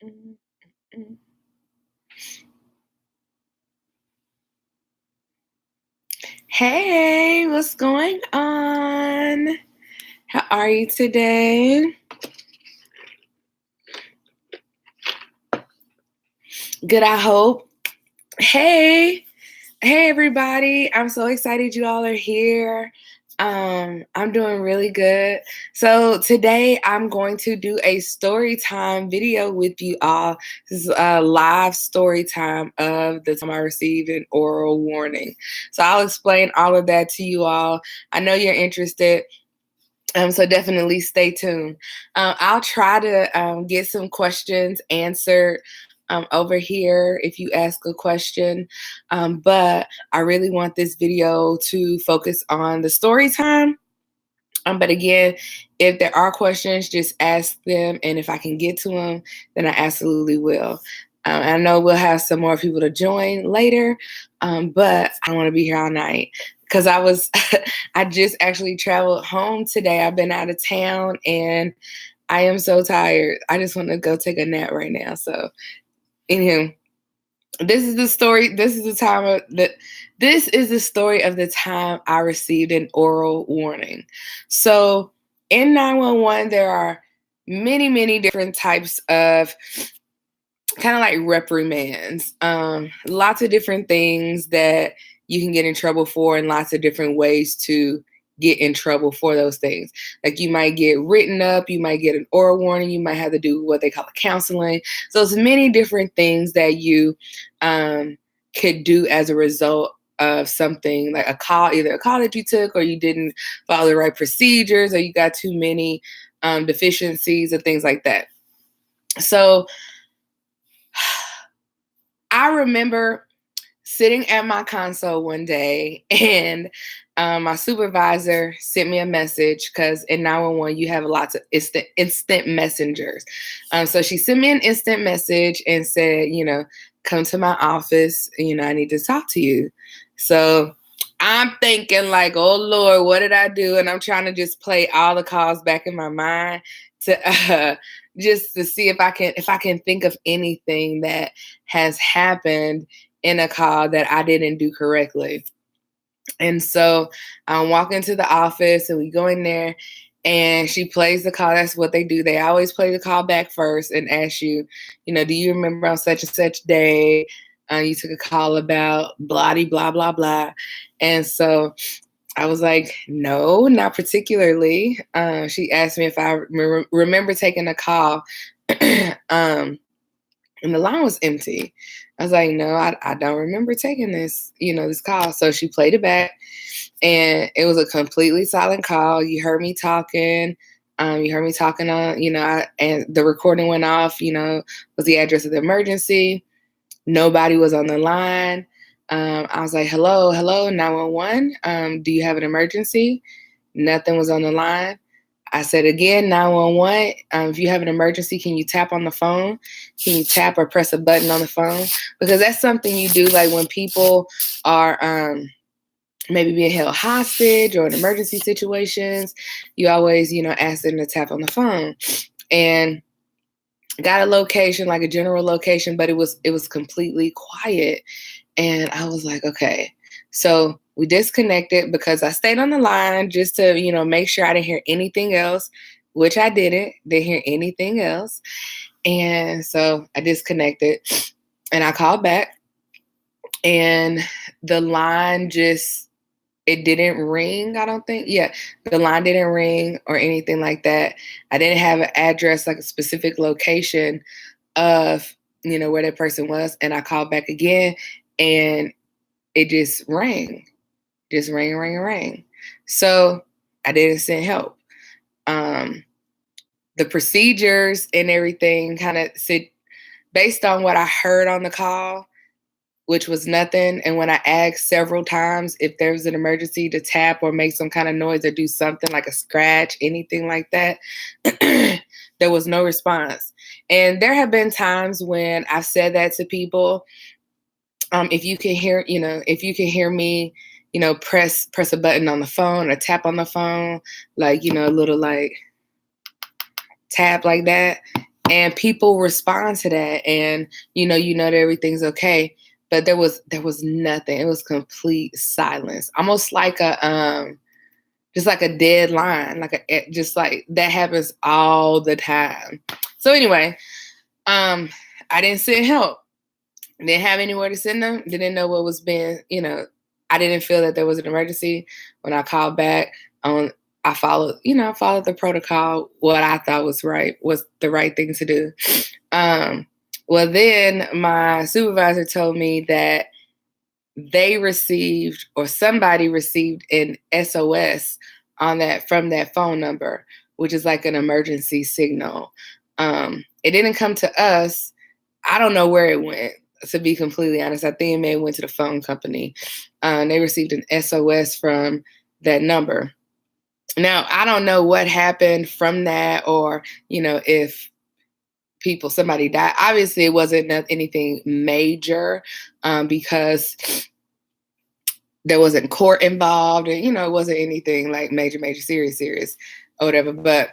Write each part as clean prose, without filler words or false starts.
Mm, mm. Hey, what's going on? How are you today? Good, I hope. Hey, hey, everybody. I'm so excited you all are here. I'm doing really good. So today I'm going to do a story time video with you all. This is a live story time of the time I received an oral warning. So I'll explain all of that to you all. I know you're interested. So definitely stay tuned. I'll try to get some questions answered over here if you ask a question. But I really want this video to focus on the story time. But again, if there are questions, just ask them. And if I can get to them, then I absolutely will. I know we'll have some more people to join later, but I want to be here all night because I just actually traveled home today. I've been out of town and I am so tired. I just want to go take a nap right now. So, anywho, this is the story. This is the story of the time I received an oral warning. So in 911, there are many different types of kind of like reprimands. Lots of different things that you can get in trouble for, and lots of different ways to get in trouble for those things. Like you might get written up, you might get an oral warning, you might have to do what they call a counseling. So it's many different things that you could do as a result of something like either a call that you took, or you didn't follow the right procedures, or you got too many deficiencies and things like that. So I remember sitting at my console one day and my supervisor sent me a message because in 911 you have lots of instant messengers. So she sent me an instant message and said, come to my office, I need to talk to you. So I'm thinking like, oh Lord, what did I do? And I'm trying to just play all the calls back in my mind to just to see if I can think of anything that has happened in a call that I didn't do correctly. And so I walk into the office and we go in there and she plays the call. That's what they do. They always play the call back first and ask you, do you remember on such and such day you took a call about blah, blah, blah, blah. And so I was like, no, not particularly. She asked me if I remember taking a call. And the line was empty. I was like, no, I don't remember taking this call. So she played it back and it was a completely silent call. You heard me talking. You heard me talking on, and the recording went off, was the address of the emergency. Nobody was on the line. I was like, hello, 911. Do you have an emergency? Nothing was on the line. I said again, 911. If you have an emergency, can you tap on the phone? Can you tap or press a button on the phone? Because that's something you do, like when people are maybe being held hostage or in emergency situations. You always, ask them to tap on the phone. And got a location, like a general location, but it was completely quiet. And I was like, okay. So we disconnected because I stayed on the line just to, make sure I didn't hear anything else, which I didn't hear anything else. And so I disconnected and I called back and the line it didn't ring, I don't think. Yeah, the line didn't ring or anything like that. I didn't have an address, like a specific location of, where that person was. And I called back again and it just rang. Just rang. So I didn't send help. The procedures and everything kind of said, based on what I heard on the call, which was nothing. And when I asked several times if there was an emergency to tap or make some kind of noise or do something like a scratch, anything like that, there was no response. And there have been times when I've said that to people. If you can hear me, press a button on the phone or tap on the phone, like, a little like tap like that. and people respond to that, and that everything's okay. But there was nothing. It was complete silence, almost like a just like a dead line, just like that happens all the time. So anyway, I didn't send help. Didn't have anywhere to send them. Didn't know what was being, I didn't feel that there was an emergency. When I called back, I followed the protocol. What I thought was the right thing to do. Well, then my supervisor told me that they received, or somebody received, an SOS from that phone number, which is like an emergency signal. It didn't come to us. I don't know where it went, to be completely honest. I think it may have went to the phone company. They received an SOS from that number. Now, I don't know what happened from that, or, if somebody died. Obviously, it wasn't anything major, because there wasn't court involved, and, it wasn't anything like major, serious, or whatever. But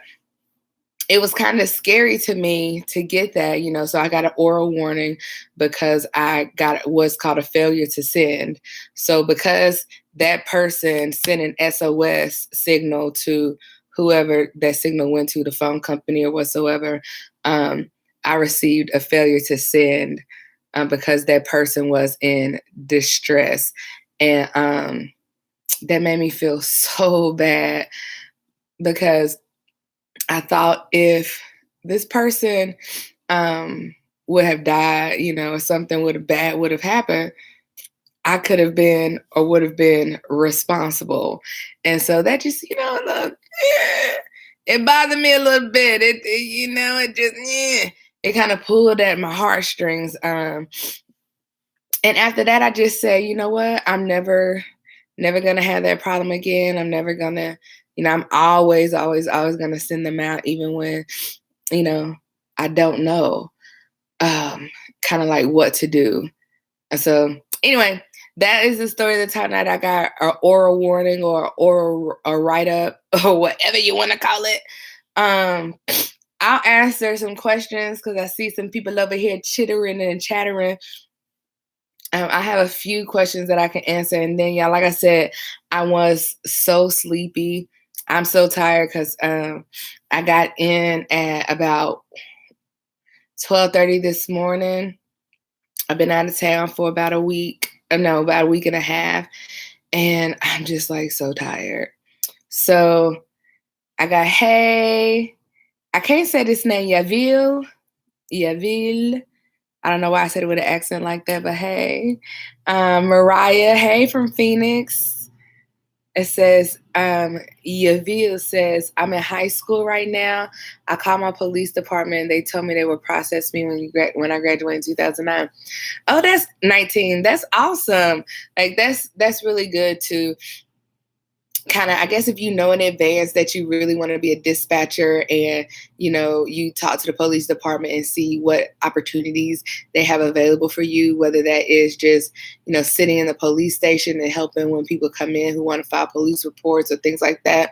it was kind of scary to me to get that, so I got an oral warning because I got what's called a failure to send. So because that person sent an SOS signal to whoever that signal went to, the phone company or whatsoever, I received a failure to send because that person was in distress. And that made me feel so bad, because I thought if this person would have died, or something bad would have happened, I could have been or would have been responsible. And so that just, look, it bothered me a little bit. It kind of pulled at my heartstrings. And after that, I just said, you know what? I'm never going to have that problem again. I'm never going to, I'm always going to send them out, even when, I don't know, kind of like what to do. And so anyway, that is the story of the time that I got an oral warning or a write-up or whatever you want to call it. I'll answer some questions because I see some people over here chittering and chattering. I have a few questions that I can answer. And then, like I said, I was so sleepy. I'm so tired because I got in at about 12:30 this morning. I've been out of town for about a week and a half. And I'm just like so tired. So I got, hey, I can't say this name, Yavil. I don't know why I said it with an accent like that, but hey. Mariah, hey, from Phoenix. It says, Yavil says, I'm in high school right now. I called my police department and they told me they would process me when I graduated in 2009. Oh, that's 19. That's awesome. Like, that's really good to kind of, I guess, if you know in advance that you really want to be a dispatcher and, you talk to the police department and see what opportunities they have available for you, whether that is just, sitting in the police station and helping when people come in who want to file police reports or things like that.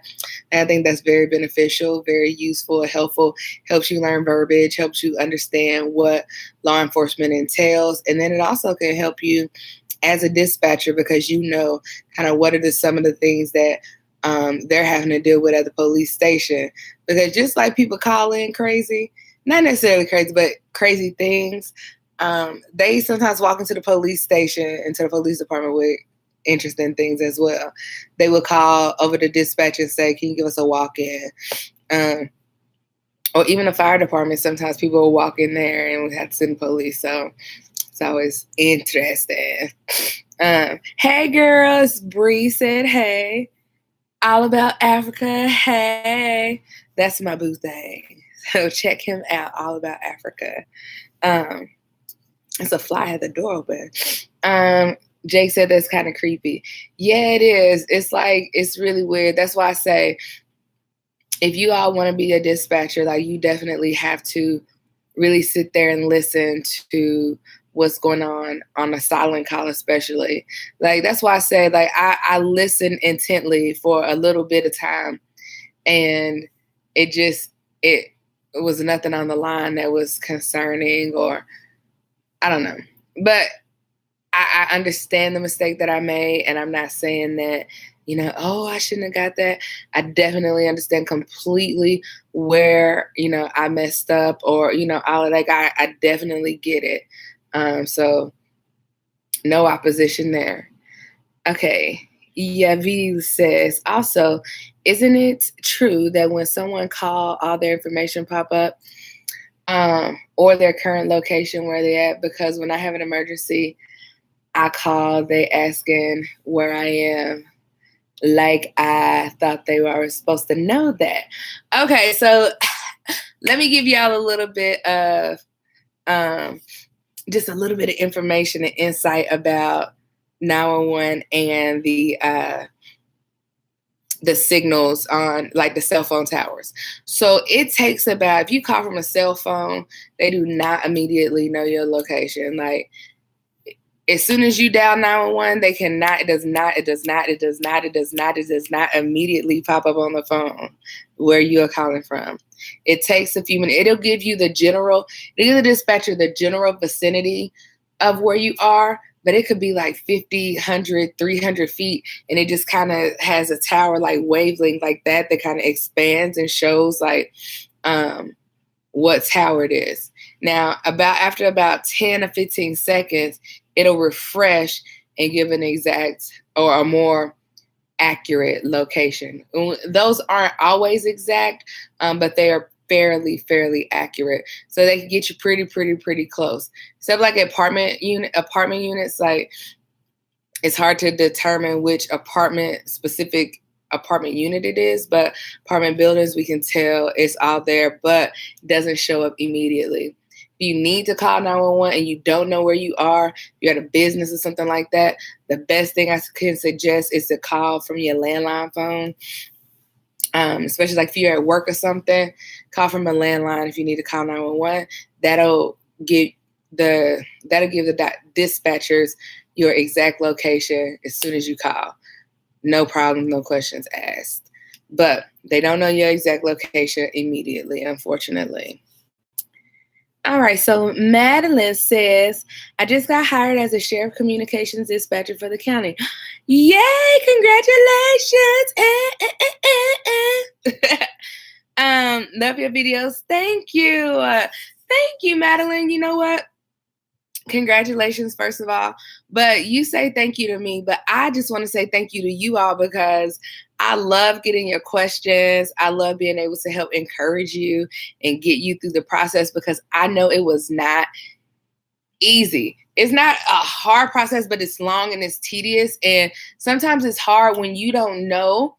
And I think that's very beneficial, very useful, helpful, helps you learn verbiage, helps you understand what law enforcement entails. And then it also can help you as a dispatcher, because kind of what are some of the things that they're having to deal with at the police station. Because just like people call in crazy, not necessarily crazy, but crazy things, they sometimes walk into the police station, into the police department with interesting things as well. They will call over the dispatcher and say, can you give us a walk-in? Or even the fire department, sometimes people will walk in there and we have to send police. So it's always interesting. Hey, girls. Bree said, hey. All About Africa. Hey. That's my boo thing. So check him out. All About Africa. It's a fly at the door open. Jake said that's kind of creepy. Yeah, it is. It's like, it's really weird. That's why I say, if you all want to be a dispatcher, like, you definitely have to really sit there and listen to what's going on a silent call, especially. Like, that's why I say, like, I listen intently for a little bit of time, and was nothing on the line that was concerning, or I don't know. But I understand the mistake that I made, and I'm not saying that, oh, I shouldn't have got that. I definitely understand completely where, I messed up, or, all of that. I definitely get it. So no opposition there. Okay. Yavi says, also, isn't it true that when someone call, all their information pop up, or their current location where they at? Because when I have an emergency, I call, they asking where I am. Like I thought they were supposed to know that. Okay, so let me give y'all a little bit of just a little bit of information and insight about 911 and the signals on like the cell phone towers. So it takes about, if you call from a cell phone, they do not immediately know your location. Like as soon as you dial 911, they cannot, it does not immediately pop up on the phone where you are calling from. It takes a few minutes. It'll give you the dispatcher the general vicinity of where you are, but it could be like 50, 100, 300 feet. And it just kind of has a tower like wavelength like that kind of expands and shows like what tower it is. Now, after about 10 or 15 seconds, it'll refresh and give an exact or a more accurate location. Those aren't always exact, but they are fairly accurate. So they can get you pretty close. Except like apartment units, like it's hard to determine which specific apartment unit it is, but apartment buildings, we can tell it's all there, but it doesn't show up immediately. If you need to call 911 and you don't know where you are, you're at a business or something like that, the best thing I can suggest is to call from your landline phone. Especially like if you're at work or something, call from a landline if you need to call 911. That'll give the dispatchers your exact location as soon as you call. No problem, no questions asked. But they don't know your exact location immediately, unfortunately. All right, so Madeline says, I just got hired as a sheriff communications dispatcher for the county. Yay, congratulations. Love your videos. Thank you. Thank you, Madeline. You know what? Congratulations, first of all. But you say thank you to me, but I just want to say thank you to you all because I love getting your questions. I love being able to help encourage you and get you through the process because I know it was not easy. It's not a hard process, but it's long and it's tedious. And sometimes it's hard when you don't know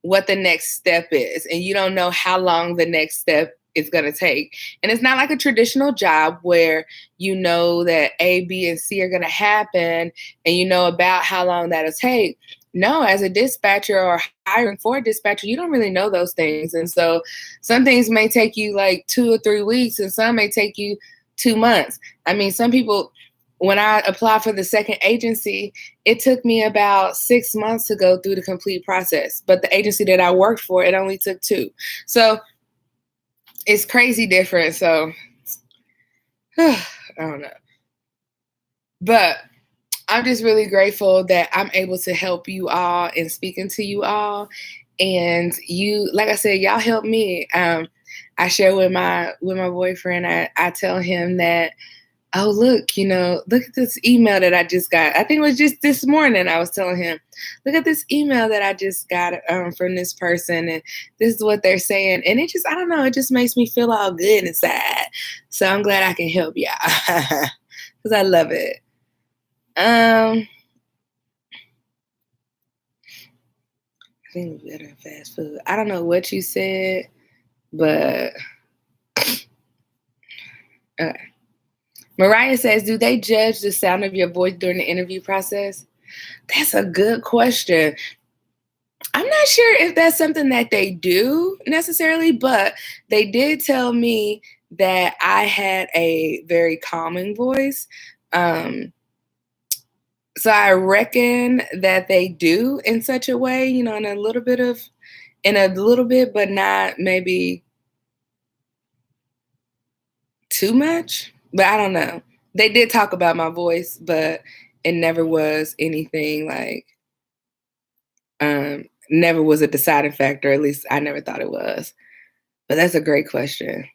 what the next step is and you don't know how long the next step is going to take. And it's not like a traditional job where you know that A, B, and C are going to happen and you know about how long that'll take. No, as a dispatcher or hiring for a dispatcher, you don't really know those things. And so some things may take you like 2 or 3 weeks and some may take you 2 months. I mean, some people, when I applied for the second agency, it took me about 6 months to go through the complete process. But the agency that I worked for, it only took 2. So it's crazy different. So I don't know. But I'm just really grateful that I'm able to help you all and speaking to you all. And you, like I said, y'all help me. I share with my boyfriend. I tell him that, oh, look at this email that I just got. I think it was just this morning. I was telling him, look at this email that I just got from this person. And this is what they're saying. And it just, I don't know, it just makes me feel all good inside. So I'm glad I can help y'all because I love it. I think we better fast food. I don't know what you said, but okay. Mariah says, do they judge the sound of your voice during the interview process? That's a good question. I'm not sure if that's something that they do necessarily, but they did tell me that I had a very calming voice. So I reckon that they do in such a way, in a little bit, but not maybe too much, but I don't know. They did talk about my voice, but it never was anything like, never was a deciding factor. At least I never thought it was. But that's a great question.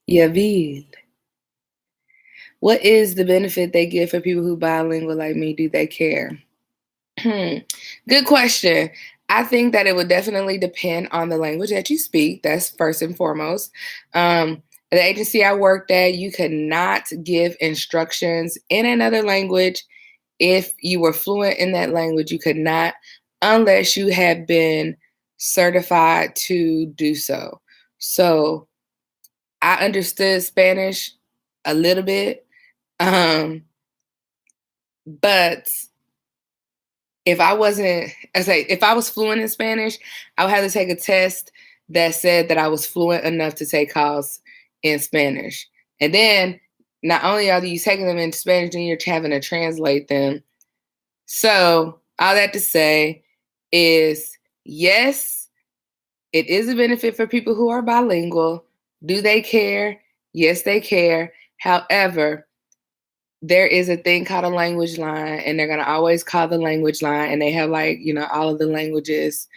Yavil, what is the benefit they give for people who bilingual like me? Do they care? Good question. I think that it would definitely depend on the language that you speak. That's first and foremost. The agency I worked at, you could not give instructions in another language if you were fluent in that language. You could not, unless you had been certified to do so. So I understood Spanish a little bit, but if I wasn't, if I was fluent in Spanish, I would have to take a test that said that I was fluent enough to take calls in Spanish. And then not only are you taking them in Spanish, then you're having to translate them. So all that to say is yes, it is a benefit for people who are bilingual. Do they care? Yes, they care. However, there is a thing called a language line, and they're gonna always call the language line, and they have like, all of the languages.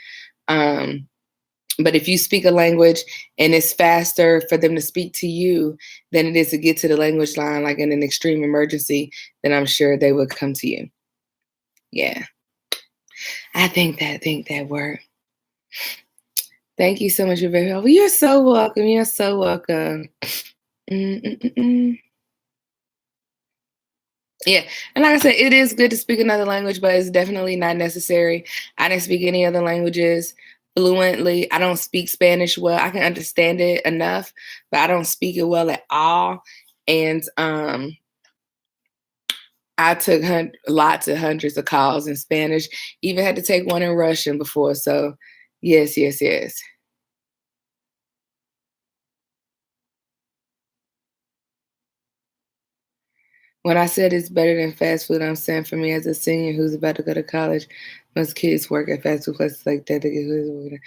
But if you speak a language and it's faster for them to speak to you than it is to get to the language line, like in an extreme emergency, then I'm sure they would come to you. Yeah. I think that worked. Thank you so much. You're very helpful. You're so welcome. You're so welcome. Mm-mm-mm-mm. Yeah. And like I said, it is good to speak another language, but it's definitely not necessary. I didn't speak any other languages fluently. I don't speak Spanish well. I can understand it enough, but I don't speak it well at all. And I took lots of hundreds of calls in Spanish, even had to take one in Russian before. So, yes, yes, yes. When I said it's better than fast food, I'm saying for me as a senior who's about to go to college, most kids work at fast food places like that to get who's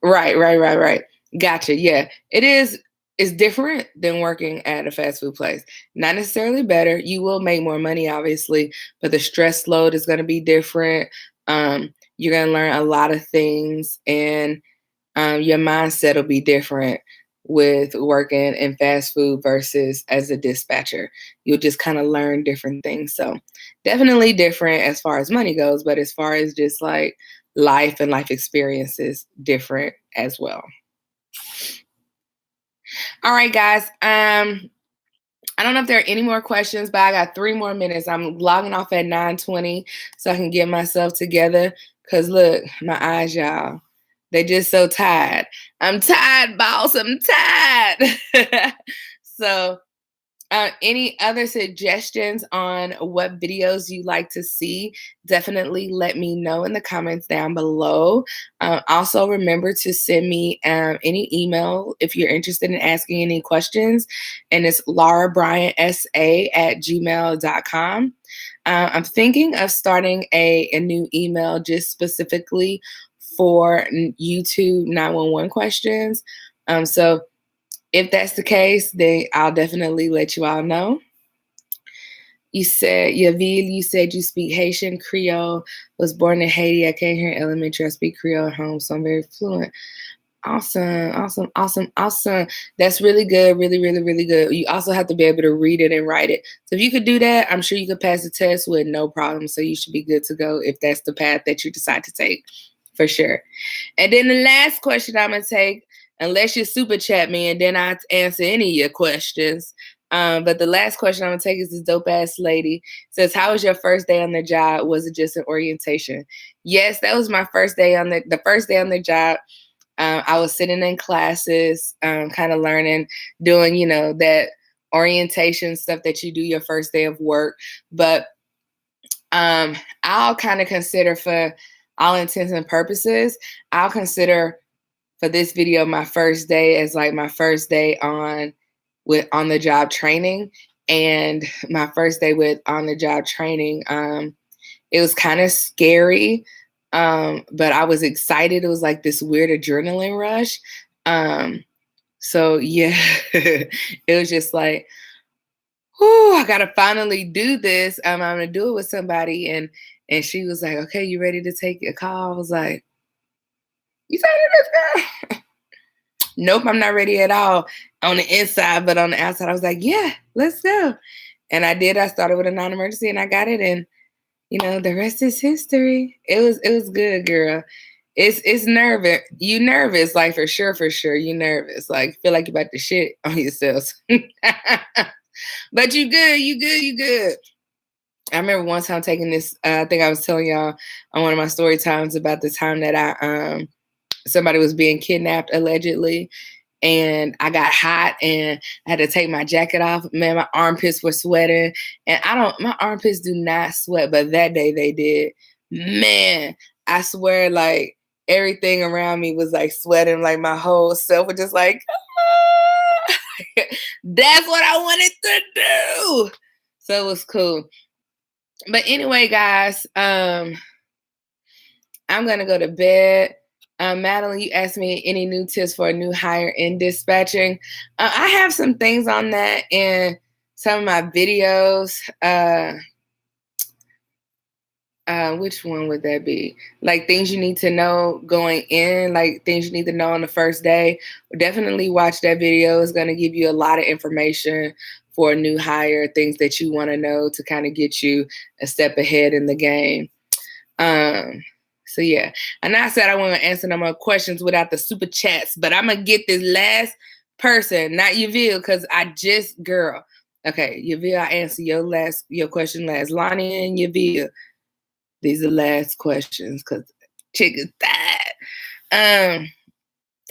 right, right, right, right. Gotcha. Yeah, it is. It's different than working at a fast food place. Not necessarily better. You will make more money, obviously, but the stress load is going to be different. You're going to learn a lot of things, and your mindset will be different with working in fast food versus as a dispatcher. You'll just kind of learn different things. So definitely different as far as money goes, but as far as just like life and life experiences, different as well. All right, guys. I don't know if there are any more questions, but I got 3 more minutes. I'm logging off at 9:20 so I can get myself together. Cause look, my eyes, y'all, they just so tired. I'm tired, boss. I'm tired. So any other suggestions on what videos you like to see? Definitely let me know in the comments down below. Also, remember to send me any email if you're interested in asking any questions. And it's laurabryantsa@gmail.com. I'm thinking of starting a new email just specifically for YouTube 911 questions. So if that's the case, then I'll definitely let you all know. You said, Yavil, you said you speak Haitian Creole, was born in Haiti. I came here in elementary. I speak Creole at home, so I'm very fluent. Awesome, awesome, awesome, awesome. That's really good, really, really, really good. You also have to be able to read it and write it. So if you could do that, I'm sure you could pass the test with no problem. So you should be good to go if that's the path that you decide to take, for sure. And then the last question I'm gonna take, unless you super chat me, and then I answer any of your questions. But the last question I'm gonna take is this dope ass lady. It says, "How was your first day on the job? Was it just an orientation?" Yes, that was my first day on the first day on the job. I was sitting in classes, kind of learning, doing that orientation stuff that you do your first day of work. But I'll kind of consider, for all intents and purposes, I'll consider for this video my first day as like my first day with on the job training. And my first day with on the job training, it was kind of scary, but I was excited. It was like this weird adrenaline rush. So yeah, it was just like, whew, I gotta finally do this. I'm gonna do it with somebody. And she was like, okay, you ready to take a call? I was like, you talking to this girl? Nope, I'm not ready at all on the inside, but on the outside, I was like, yeah, let's go. And I did. I started with a non-emergency and I got it. And the rest is history. It was good, girl. It's nervous. You nervous, like for sure. You nervous. Like feel like you about to shit on yourself. But you good. I remember one time taking this, I think I was telling y'all on one of my story times about the time that I somebody was being kidnapped allegedly, and I got hot and I had to take my jacket off. Man, my armpits were sweating. And my armpits do not sweat, but that day they did. Man, I swear, like everything around me was like sweating, like my whole self was just like, come on. That's what I wanted to do. So it was cool. But anyway, guys, I'm gonna go to bed. Madeline, you asked me any new tips for a new hire in dispatching. I have some things on that in some of my videos. Which one would that be? Like things you need to know going in, like things you need to know on the first day. Definitely watch that video. It's going to give you a lot of information for a new hire, things that you want to know to kind of get you a step ahead in the game. So yeah, and I said I want to answer no more questions without the super chats, but I'm gonna get this last person, not Yaville, because girl. Okay, Yaville, I answer your question last. Lonnie and Yaville, these are last questions because chick is that.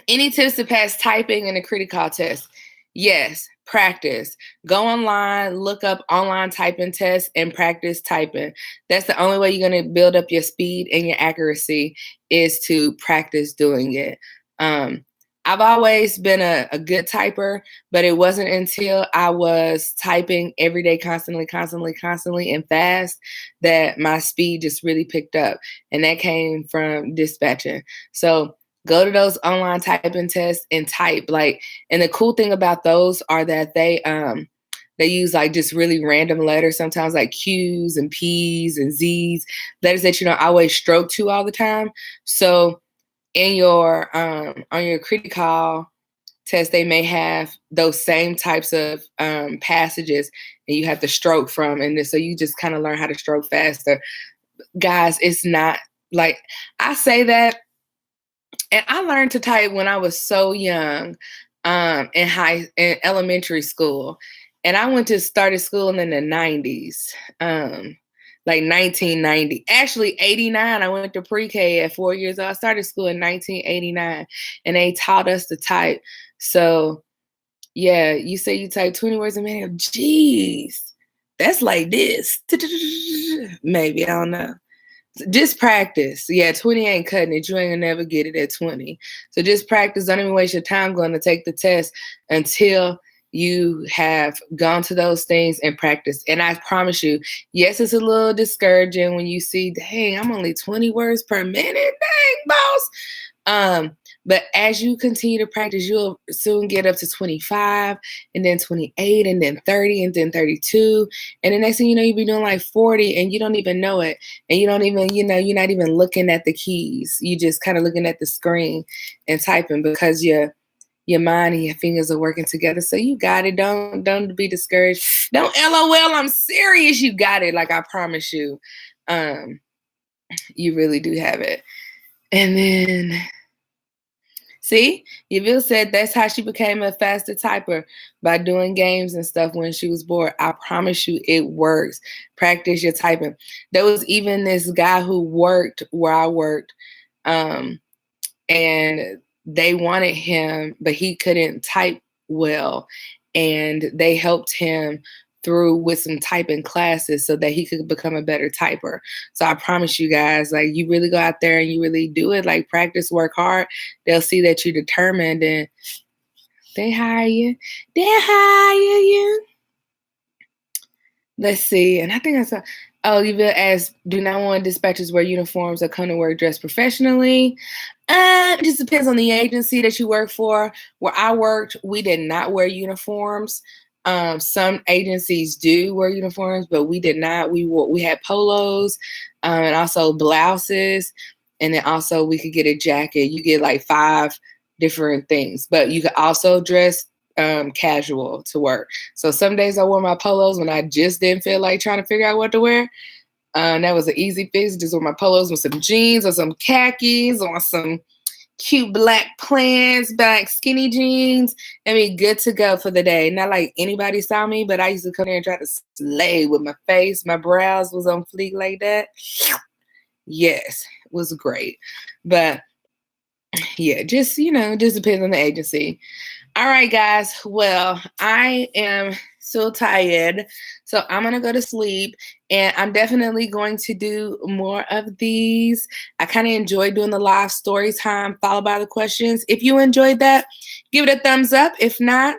Any tips to pass typing in a critical test? Yes, practice. Go online, look up online typing tests, and practice typing. That's the only way you're going to build up your speed and your accuracy is to practice doing it. I've always been a good typer, but it wasn't until I was typing every day, constantly, and fast that my speed just really picked up. And that came from dispatching. So go to those online typing tests and type. And the cool thing about those are that they use like just really random letters, sometimes like Q's and P's and Z's, letters that you don't always stroke to all the time. So in your on your critical test, they may have those same types of passages and you have to stroke from, and so you just kind of learn how to stroke faster. Guys, it's not like I say that. And I learned to type when I was so young, in elementary school. And I started school in the 90s, like 1990. Actually, 89, I went to pre-K at 4 years old. I started school in 1989, and they taught us to type. So, yeah, you say you type 20 words a minute. Jeez, that's like this. Maybe, I don't know. Just practice. Yeah, 20 ain't cutting it. You ain't gonna never get it at 20. So just practice. Don't even waste your time going to take the test until you have gone to those things and practice. And I promise you, yes, it's a little discouraging when you see, dang, I'm only 20 words per minute. Dang, boss. But as you continue to practice, you'll soon get up to 25 and then 28 and then 30 and then 32. And the next thing you know, you'll be doing like 40 and you don't even know it. And you don't even, you're not even looking at the keys. You just kind of looking at the screen and typing because your mind and your fingers are working together. So you got it. Don't be discouraged. Don't LOL. I'm serious. You got it. Like I promise you, you really do have it. And then, see, Yaville said that's how she became a faster typer, by doing games and stuff when she was bored. I promise you it works. Practice your typing. There was even this guy who worked where I worked, and they wanted him, but he couldn't type well. And they helped him through with some typing classes so that he could become a better typer. So I promise you guys, like you really go out there and you really do it, like practice, work hard. They'll see that you're determined and they hire you. They hire you. Let's see. And I think I saw, oh, you will ask, do 911 dispatchers wear uniforms or come to work dressed professionally? It just depends on the agency that you work for. Where I worked, we did not wear uniforms. Some agencies do wear uniforms, but we did not. We had polos, and also blouses, and then also we could get a jacket. You get like 5 different things, but you could also dress casual to work. So some days I wore my polos when I just didn't feel like trying to figure out what to wear. That was an easy fix. Just wear my polos with some jeans or some khakis or some cute black pants, black skinny jeans, and be good to go for the day. Not like anybody saw me, but I used to come there and try to slay with my face. My brows was on fleek like that. Yes, it was great. But yeah, just, just depends on the agency. All right, guys. Well, I am so tired. So I'm going to go to sleep, and I'm definitely going to do more of these. I kind of enjoy doing the live story time followed by the questions. If you enjoyed that, give it a thumbs up. If not,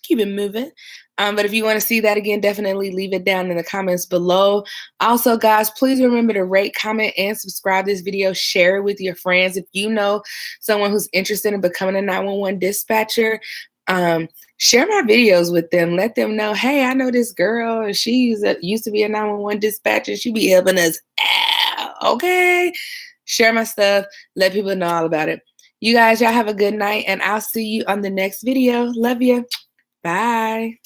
keep it moving. But if you want to see that again, definitely leave it down in the comments below. Also, guys, please remember to rate, comment, and subscribe this video. Share it with your friends. If you know someone who's interested in becoming a 911 dispatcher, share my videos with them. Let them know, hey, I know this girl, and she used to be a 911 dispatcher. She be helping us out. Okay? Share my stuff. Let people know all about it. You guys, y'all have a good night, and I'll see you on the next video. Love you. Bye.